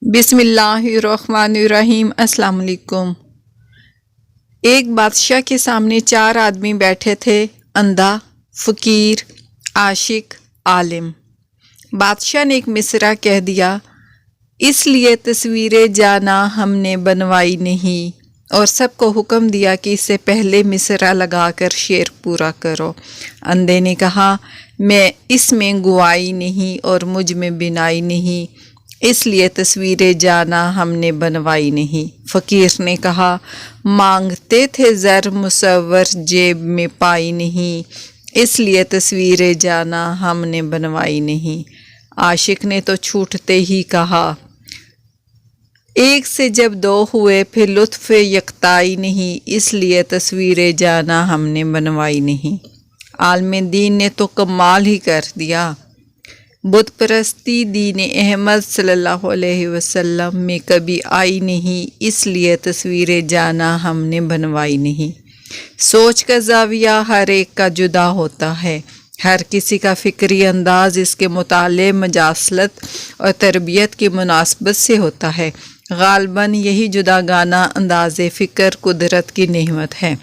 बिस्मिल्लाहिर्रहमानिर्रहीम। अस्सलाम वालेकुम। एक बादशाह के सामने 4 आदमी बैठे थे, अंधा, फ़कीर, आशिक, आलिम। बादशाह ने एक मिसरा कह दिया, इसलिए तस्वीरें जाना हमने बनवाई नहीं, और सबको हुक्म दिया कि इससे पहले मिसरा लगाकर शेर पूरा करो। अंधे ने कहा, मैं इसमें गुआई नहीं और मुझ में बिनाई नहीं, इसलिए तस्वीरें जाना हमने बनवाई नहीं। फ़कीर ने कहा, मांगते थे ज़र मुसव्वर जेब में पाई नहीं, इसलिए तस्वीरें जाना हमने बनवाई नहीं। आशिक ने तो छूटते ही कहा, एक से जब 2 हुए फिर लुत्फ़ यकताई नहीं, इसलिए तस्वीरें जाना हमने बनवाई नहीं। आलिम दीन ने तो कमाल ही कर दिया, बुत परस्ती दीन अहमद सल्लल्लाहु अलैहि वसल्लम में कभी आई नहीं, इसलिए तस्वीरें जाना हमने बनवाई नहीं। सोच का ज़ाविया हर एक का जुदा होता है, हर किसी का फ़िक्री अंदाज़ इसके मुताले मजासलत और तरबियत की मुनासबत से होता है। गालबन यही जुदागाना अंदाज़े फ़िक्र कुदरत की नेमत है।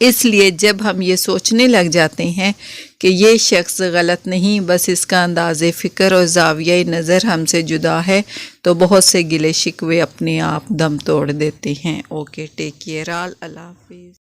इसलिए जब हम ये सोचने लग जाते हैं कि ये शख्स गलत नहीं, बस इसका अंदाज़े फ़िक्र और ज़ाविया नज़र हमसे जुदा है, तो बहुत से गिले शिकवे अपने आप दम तोड़ देते हैं। ओके, टेक केयर ऑल, अल्लाह हाफिज़।